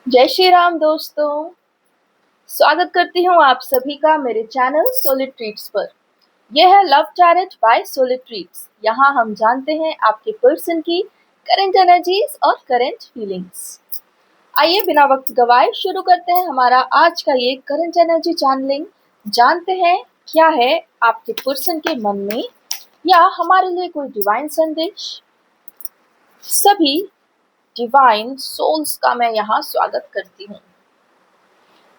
जय श्री राम दोस्तों। स्वागत करती हूँ आप सभी का मेरे चैनल सोलिड ट्रीट्स पर। यह है love chariot by solid treats. यहाँ हम जानते हैं आपके पर्सन की करंट एनर्जीज और करंट फीलिंग्स। आइए बिना वक्त गवाए शुरू करते हैं हमारा आज का ये करंट एनर्जी चैनलिंग। जानते हैं क्या है आपके पर्सन के मन में या हमारे लिए कोई डिवाइन संदेश। सभी डिवाइन सोल्स का मैं यहाँ स्वागत करती हूँ।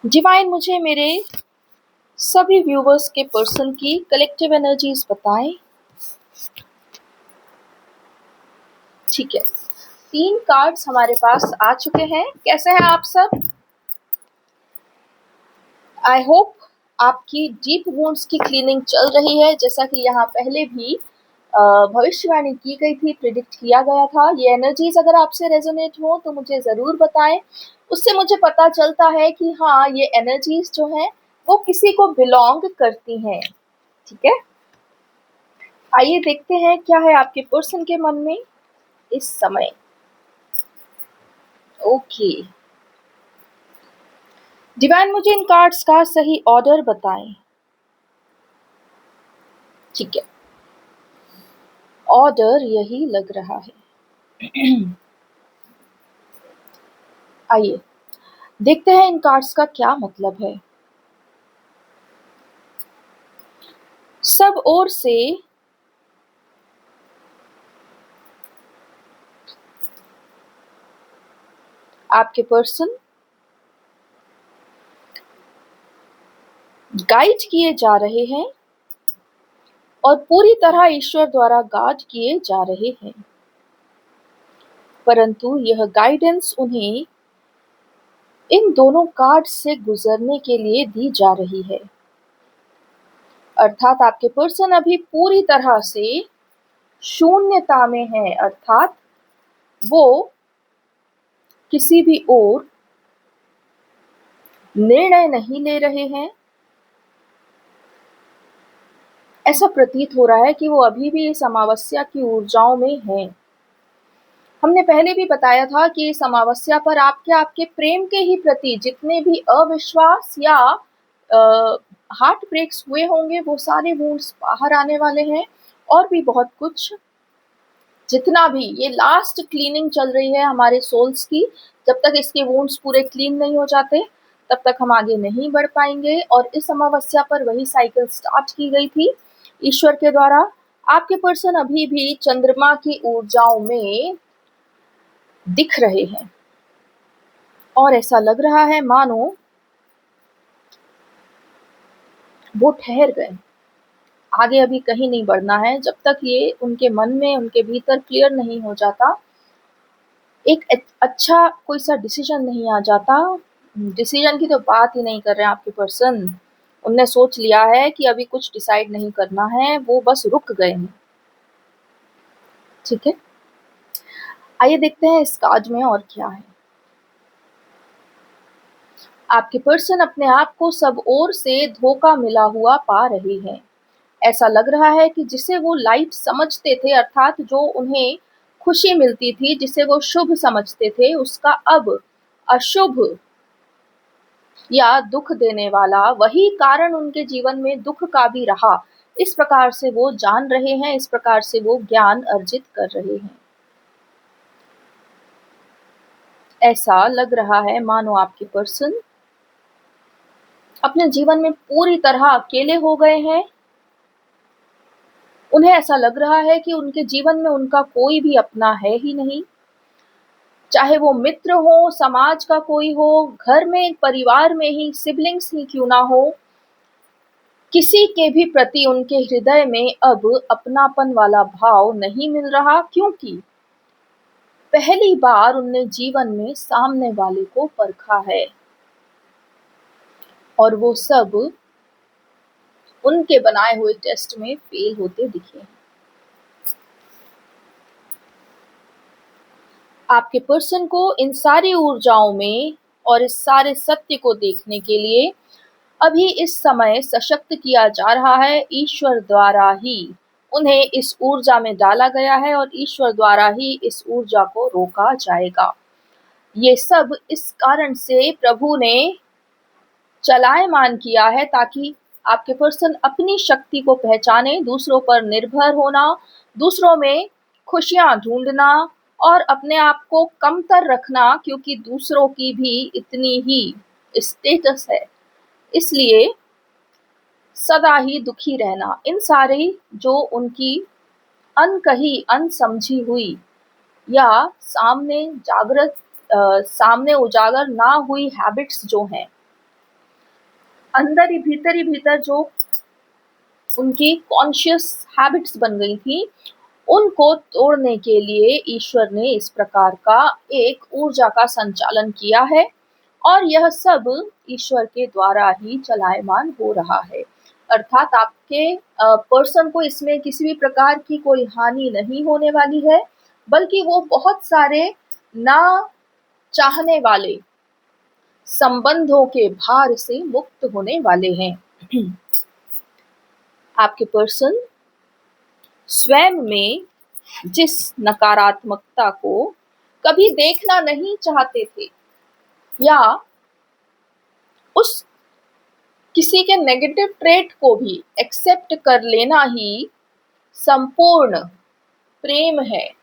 डिवाइन मुझे मेरे सभी व्यूवर्स के पर्सन की कलेक्टिव एनर्जीज बताएं। ठीक है, 3 कार्ड्स हमारे पास आ चुके हैं। कैसे हैं आप सब? आई होप आपकी डीप वुंड्स की क्लीनिंग चल रही है। जैसा कि यहाँ पहले भी भविष्यवाणी की गई थी, प्रिडिक्ट किया गया था। ये एनर्जीज अगर आपसे रेजोनेट हो तो मुझे ज़रूर बताएं। उससे मुझे पता चलता है कि हाँ, ये एनर्जीज जो हैं वो किसी को बिलोंग करती हैं। ठीक है, आइए देखते हैं क्या है आपके पर्सन के मन में इस समय। ओके डिवाइन, मुझे इन कार्ड्स का सही ऑर्डर बताएं। ठीक है, ऑर्डर यही लग रहा है। आइए देखते हैं इन कार्ड्स का क्या मतलब है। सब ओर से आपके पर्सन गाइड किए जा रहे हैं और पूरी तरह ईश्वर द्वारा गाइड किए जा रहे हैं, परंतु यह गाइडेंस उन्हें इन दोनों कार्ड से गुजरने के लिए दी जा रही है। अर्थात आपके पर्सन अभी पूरी तरह से शून्यता में है, अर्थात वो किसी भी ओर निर्णय नहीं ले रहे हैं। ऐसा प्रतीत हो रहा है कि वो अभी भी इस अमावस्या की ऊर्जाओं में हैं। हमने पहले भी बताया था कि इस अमावस्या पर आपके प्रेम के ही प्रति जितने भी अविश्वास या हार्ट ब्रेक्स हुए होंगे वो सारे वुंड्स बाहर आने वाले हैं, और भी बहुत कुछ। जितना भी ये लास्ट क्लीनिंग चल रही है हमारे सोल्स की, जब तक इसके वुंड्स पूरे क्लीन नहीं हो जाते तब तक हम आगे नहीं बढ़ पाएंगे। और इस अमावस्या पर वही साइकिल स्टार्ट की गई थी ईश्वर के द्वारा। आपके पर्सन अभी भी चंद्रमा की ऊर्जाओं में दिख रहे हैं और ऐसा लग रहा है मानो वो ठहर गए। आगे अभी कहीं नहीं बढ़ना है जब तक ये उनके मन में, उनके भीतर क्लियर नहीं हो जाता, एक अच्छा कोई सा डिसीजन नहीं आ जाता। डिसीजन की तो बात ही नहीं कर रहे हैं आपके पर्सन। उनने सोच लिया है कि अभी कुछ डिसाइड नहीं करना है, वो बस रुक गए हैं। ठीक है, आइए देखते हैं इस कार्ड में और क्या है। आपके पर्सन अपने आप को सब ओर से धोखा मिला हुआ पा रहे हैं। ऐसा लग रहा है कि जिसे वो लाइट समझते थे, अर्थात जो उन्हें खुशी मिलती थी, जिसे वो शुभ समझते थे, उसका अब अशुभ या दुख देने वाला वही कारण उनके जीवन में दुख का भी रहा। इस प्रकार से वो जान रहे हैं, इस प्रकार से वो ज्ञान अर्जित कर रहे हैं। ऐसा लग रहा है मानो आपके पर्सन अपने जीवन में पूरी तरह अकेले हो गए हैं। उन्हें ऐसा लग रहा है कि उनके जीवन में उनका कोई भी अपना है ही नहीं। चाहे वो मित्र हो, समाज का कोई हो, घर में परिवार में ही सिबलिंग्स ही क्यों ना हो, किसी के भी प्रति उनके हृदय में अब अपनापन वाला भाव नहीं मिल रहा, क्योंकि पहली बार उनने जीवन में सामने वाले को परखा है और वो सब उनके बनाए हुए टेस्ट में फेल होते दिखे हैं। आपके पर्सन को इन सारी ऊर्जाओं में और इस सारे सत्य को देखने के लिए अभी इस समय सशक्त किया जा रहा है। ईश्वर द्वारा ही उन्हें इस ऊर्जा में डाला गया है और ईश्वर द्वारा ही इस ऊर्जा को रोका जाएगा। ये सब इस कारण से प्रभु ने चलायमान किया है ताकि आपके पर्सन अपनी शक्ति को पहचाने, दूसरों पर निर्भर होना, दूसरों में खुशियाँ ढूँढना और अपने आप को कमतर रखना, क्योंकि दूसरों की भी इतनी ही स्टेटस है, इसलिए सदा ही दुखी रहना। इन सारी जो उनकी अनकही, अनसमझी हुई या सामने उजागर ना हुई हैबिट्स जो हैं, अंदर ही भीतर जो उनकी कॉन्शियस हैबिट्स बन गई थी, उनको तोड़ने के लिए ईश्वर ने इस प्रकार का एक ऊर्जा का संचालन किया है और यह सब ईश्वर के द्वारा ही चलायमान हो रहा है। अर्थात आपके पर्सन को इसमें किसी भी प्रकार की कोई हानि नहीं होने वाली है, बल्कि वो बहुत सारे ना चाहने वाले संबंधों के भार से मुक्त होने वाले हैं। आपके पर्सन स्वयं में जिस नकारात्मकता को कभी देखना नहीं चाहते थे या उस किसी के नेगेटिव ट्रेट को भी एक्सेप्ट कर लेना ही संपूर्ण प्रेम है,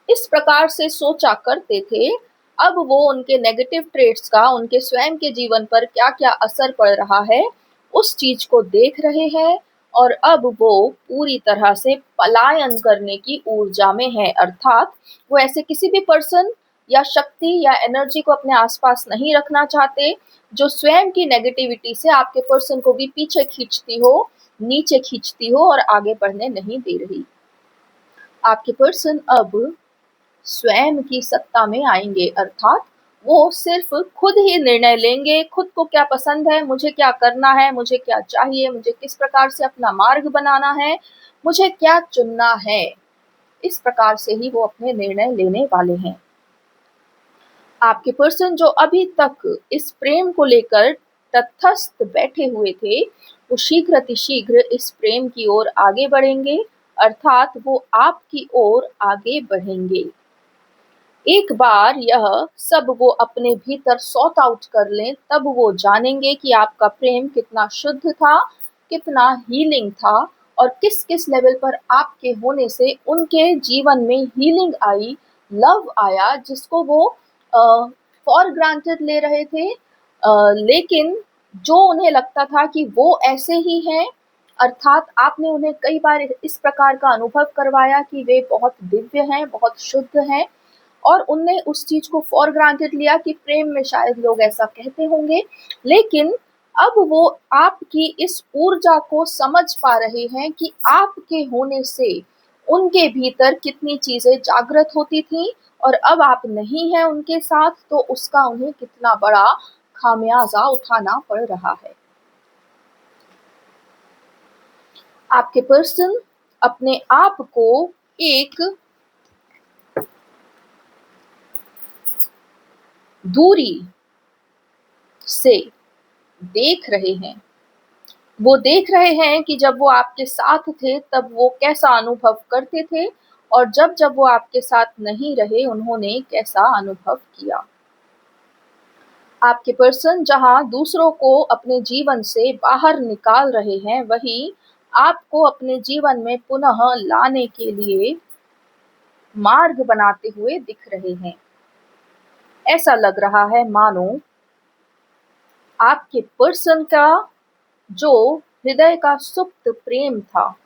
इस प्रकार से सोचा करते थे, अब वो उनके नेगेटिव ट्रेट्स का उनके स्वयं के जीवन पर क्या क्या असर पड़ रहा है उस चीज को देख रहे हैं और अब वो पूरी तरह से पलायन करने की ऊर्जा में है। अर्थात वो ऐसे किसी भी पर्सन या शक्ति या एनर्जी को अपने आसपास नहीं रखना चाहते जो स्वयं की नेगेटिविटी से आपके पर्सन को भी पीछे खींचती हो, नीचे खींचती हो और आगे बढ़ने नहीं दे रही। आपके पर्सन अब स्वयं की सत्ता में आएंगे, अर्थात वो सिर्फ खुद ही निर्णय लेंगे, खुद को क्या पसंद है, मुझे क्या करना है, मुझे क्या चाहिए, मुझे किस प्रकार से अपना मार्ग बनाना है, मुझे क्या चुनना है, इस प्रकार से ही वो अपने निर्णय लेने वाले हैं। आपके पर्सन जो अभी तक इस प्रेम को लेकर तटस्थ बैठे हुए थे, वो शीघ्र अतिशीघ्र इस प्रेम की ओर आगे बढ़ेंगे, अर्थात वो आपकी ओर आगे बढ़ेंगे। एक बार यह सब वो अपने भीतर सॉर्ट आउट कर लें, तब वो जानेंगे कि आपका प्रेम कितना शुद्ध था, कितना हीलिंग था और किस किस लेवल पर आपके होने से उनके जीवन में हीलिंग आई, लव आया, जिसको वो फॉर ग्रांटेड ले रहे थे, लेकिन जो उन्हें लगता था कि वो ऐसे ही हैं, अर्थात आपने उन्हें कई बार इस प्रकार का अनुभव करवाया कि वे बहुत दिव्य हैं, बहुत शुद्ध हैं और उनने उस चीज को फॉर ग्रांटेड लिया कि प्रेम में शायद लोग ऐसा कहते होंगे, लेकिन अब वो आपकी इस ऊर्जा को समझ पा रहे हैं कि आपके होने से उनके भीतर कितनी चीजें जागृत होती थी और अब आप नहीं हैं उनके साथ, तो उसका उन्हें कितना बड़ा खामियाजा उठाना पड़ रहा है। आपके पर्सन अपने आप को एक दूरी से देख रहे हैं, वो देख रहे हैं कि जब वो आपके साथ थे तब वो कैसा अनुभव करते थे और जब जब वो आपके साथ नहीं रहे उन्होंने कैसा अनुभव किया। आपके पर्सन जहां दूसरों को अपने जीवन से बाहर निकाल रहे हैं, वहीं आपको अपने जीवन में पुनः लाने के लिए मार्ग बनाते हुए दिख रहे हैं। ऐसा लग रहा है मानो आपके पर्सन का जो हृदय का सुप्त प्रेम था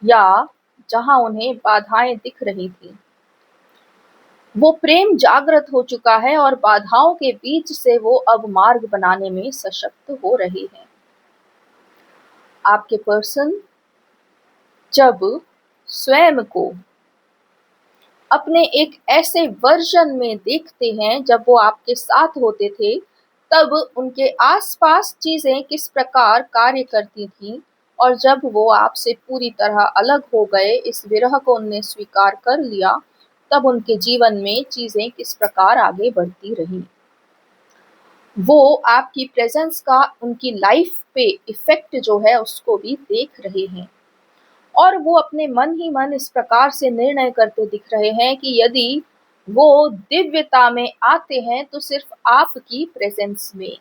या जहां उन्हें बाधाएं दिख रही थी, वो प्रेम जागृत हो चुका है और बाधाओं के बीच से वो अब मार्ग बनाने में सशक्त हो रहे हैं। आपके पर्सन जब स्वयं को अपने एक ऐसे वर्जन में देखते हैं जब वो आपके साथ होते थे, तब उनके आसपास चीजें किस प्रकार कार्य करती थीं और जब वो आपसे पूरी तरह अलग हो गए, इस विरह को उनने स्वीकार कर लिया, तब उनके जीवन में चीजें किस प्रकार आगे बढ़ती रही। वो आपकी प्रेजेंस का उनकी लाइफ पे इफेक्ट जो है उसको भी देख रहे हैं और वो अपने मन ही मन इस प्रकार से निर्णय करते दिख रहे हैं कि यदि वो दिव्यता में आते हैं तो सिर्फ आपकी प्रेजेंस में।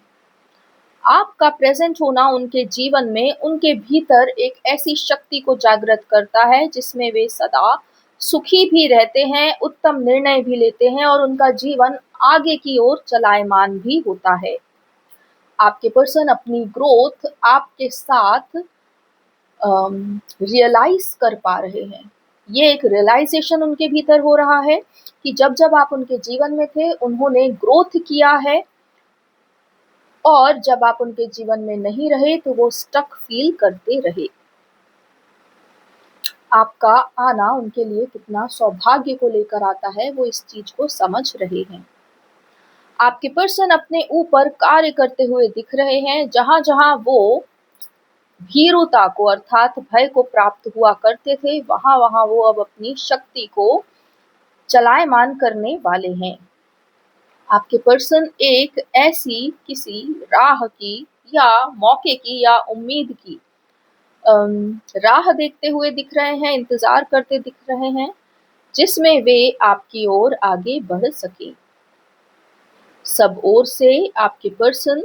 आपका प्रेजेंट होना उनके जीवन में उनके भीतर एक ऐसी शक्ति को जागृत करता है जिसमें वे सदा सुखी भी रहते हैं, उत्तम निर्णय भी लेते हैं और उनका जीवन आगे की ओर चलायमान भी होता है। आपके पर्सन अपनी ग्रोथ आपके साथ रियलाइज कर पा रहे हैं। ये एक रियलाइजेशन उनके भीतर हो रहा है कि जब जब आप उनके जीवन में थे उन्होंने ग्रोथ किया है, और जब आप उनके जीवन में नहीं रहे तो वो स्टक फील करते रहे। आपका आना उनके लिए कितना सौभाग्य को लेकर आता है वो इस चीज को समझ रहे हैं। आपके पर्सन अपने ऊपर कार्य करते हुए दिख रहे हैं। जहां जहां वो भीरुता को अर्थात भय को प्राप्त हुआ करते थे, वहां वहां वो अब अपनी शक्ति को चलायमान करने वाले हैं। आपके पर्सन एक ऐसी किसी राह की या मौके की या उम्मीद की राह देखते हुए दिख रहे हैं, इंतजार करते दिख रहे हैं, जिसमें वे आपकी ओर आगे बढ़ सके। सब ओर से आपके पर्सन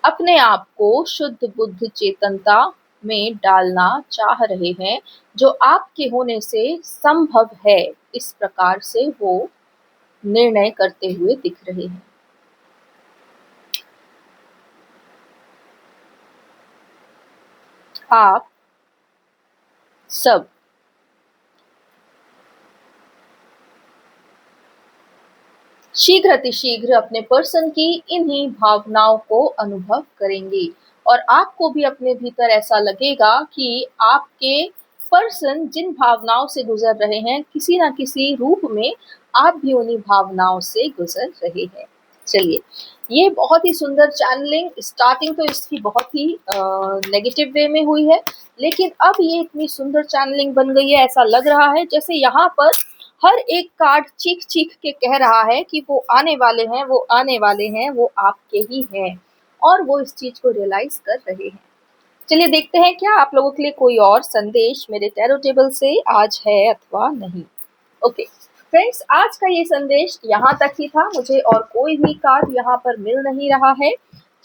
अपने आप को शुद्ध बुद्ध चेतनता में डालना चाह रहे हैं, जो आपके होने से संभव है। इस प्रकार से वो निर्णय करते हुए दिख रहे हैं। आप सब शीघ्र अतिशीघ्र अपने पर्सन की इन्हीं भावनाओं को अनुभव करेंगे, और आपको भी अपने भीतर ऐसा लगेगा कि आपके पर्सन जिन भावनाओं से गुजर रहे हैं, किसी ना किसी रूप में आप भी उन्हीं भावनाओं से गुजर रहे हैं। चलिए, ये बहुत ही सुंदर चैनलिंग, स्टार्टिंग तो इसकी बहुत ही नेगेटिव वे में हुई है, लेकिन अब ये इतनी सुंदर चैनलिंग बन गई है, ऐसा लग रहा है जैसे यहाँ पर हर एक कार्ड चीख चीख के कह रहा है कि वो आने वाले हैं, वो आने वाले हैं, वो आपके ही हैं, और वो इस चीज को रियलाइज कर रहे हैं। चलिए देखते हैं क्या आप लोगों के लिए कोई और संदेश मेरे टैरो टेबल से आज है अथवा नहीं। ओके फ्रेंड्स, आज का ये संदेश यहाँ तक ही था। मुझे और कोई भी कार्ड यहाँ पर मिल नहीं रहा है।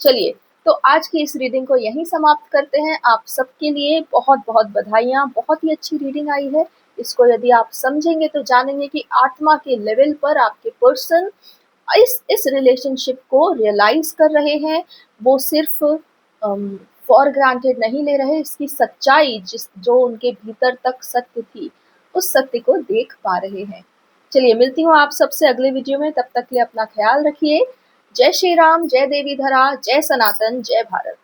चलिए, तो आज की इस रीडिंग को यहीं समाप्त करते हैं। आप सबके लिए बहुत बहुत बधाइयाँ। बहुत ही अच्छी रीडिंग आई है। इसको यदि आप समझेंगे तो जानेंगे कि आत्मा के लेवल पर आपके पर्सन इस रिलेशनशिप को रियलाइज कर रहे हैं। वो सिर्फ फॉर ग्रांटेड नहीं ले रहे, इसकी सच्चाई जो उनके भीतर तक सत्य थी, उस सत्य को देख पा रहे हैं। चलिए, मिलती हूँ आप सबसे अगले वीडियो में। तब तक के लिए अपना ख्याल रखिए। जय श्री राम, जय देवी धरा, जय सनातन, जय भारत।